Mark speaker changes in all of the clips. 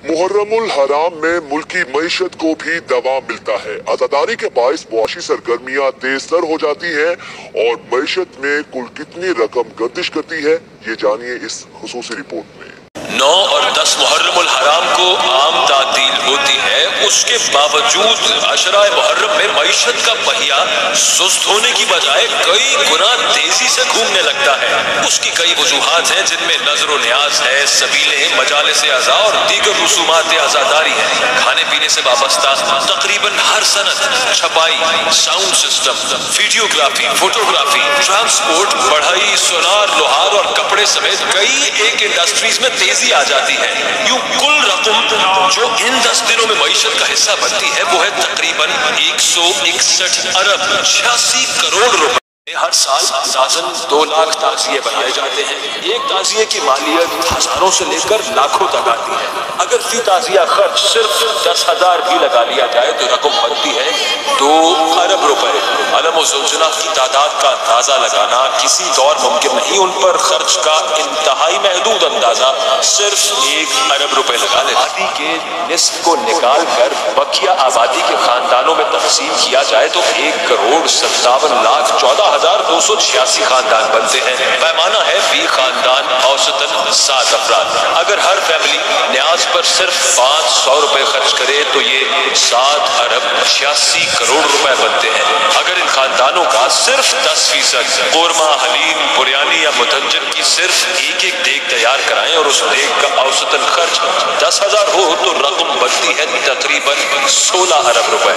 Speaker 1: मुहर्रमुल हराम में मुल्की मईशत को भी दवा मिलता है। अज़ादारी के बाइस मुआशी सरगर्मियाँ तेज तर हो जाती हैं और मईशत में कुल कितनी रकम गर्दिश करती है, ये जानिए इस खुसूसी रिपोर्ट में।
Speaker 2: 9 और 10 मुहर्रमुल हराम को आम तातील होती है, उसके बावजूद अशराए मुहर्रम में मईशत का पहिया सुस्त होने की बजाय कई गुना तेजी से घूमने लगता है। उसकी कई वजूहात हैं, जिनमें नजर न्याज है, सबीले मजालिस अज़ा और दीगर रसूमात अज़ादारी है। खाने पीने से वाबस्ता तकरीबन हर सनत, छपाई, sound system, videography, photography, transport, बढ़ाई, सोनार, लोहार और कपड़े समेत कई एक इंडस्ट्रीज में तेजी आ जाती है। यूं कुल रकम जो इन 10 दिनों में मईशत का हिस्सा बनती है वो है तकरीबन 161 अरब 86 करोड़ रुपए। हर साल अंदाजन 2 लाख ताजिए बनाए जाते हैं। एक ताजिए की मालियत हजारों से लेकर लाखों तक आती है। अगर फी ताजिया खर्च सिर्फ 10,000 भी लगा लिया जाए तो रकम बनती है 2 अरब रुपए। अलम ज़ौजना की तादाद का अंदाजा लगाना किसी दौर मुमकिन नहीं, उन पर खर्च का इंतहाई महदूद अंदाजा सिर्फ 1 अरब रुपए लगा ले। आबादी के निस्फ को निकाल कर बकिया आबादी के खानदानों में तकसीम किया जाए तो 1,57,14,286 खानदान बनते हैं। पैमाना है फी खानदान औसतन 7 अफराद। अगर हर फैमिली न्याज पर सिर्फ 500 रुपए खर्च करे तो ये 7 अरब 86 करोड़ रुपए बनते हैं। अगर इन खानदानों का सिर्फ 10% कोरमा, हलीम, बुरियानी या मुतज्जन की सिर्फ एक देग तैयार कराएं और उस देग का औसतन खर्च 10,000 हो तो रकम बनती है तकरीबन 16 अरब रुपए।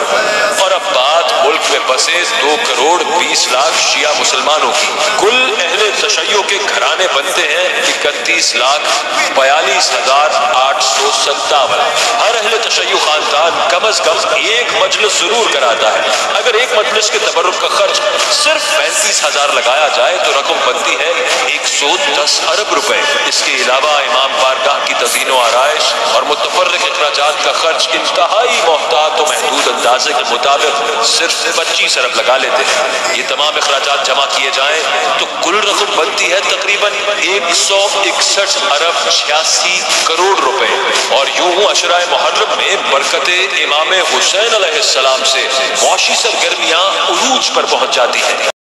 Speaker 2: और अब बात मुल्क में बसे 2 करोड़ 20 लाख शिया मुसलमानों की। कुल अहले तशय्यो के घराने बनते हैं 31,42,857। हर अहले तशय्यो खानदान कम अज कम एक मजलिस जरूर कराता है। अगर एक मजलिस के तबर्रुक का खर्च सिर्फ 35,000 लगाया जाए तो रकम बनती है 110 अरब रुपए। इसके अलावा इमाम बारगाह की तज़ीन व आराइश और मुतफर्रिक अखराजात का खर्च इंतहाई मोहतात व महदूद अंदाजे के मुताबिक सिर्फ 25 अरब लगा लेते हैं। ये तमाम अखराजात जमा किए जाएं तो कुल रकम बनती है तकरीबन 161 अरब 86 करोड़ रुपए। और यूं अशराए मुहर्रम में बरकते इमाम हुसैन अलैहिस्सलाम से मुआशी सरगर्मियां उरूज पर पहुंच जाती हैं।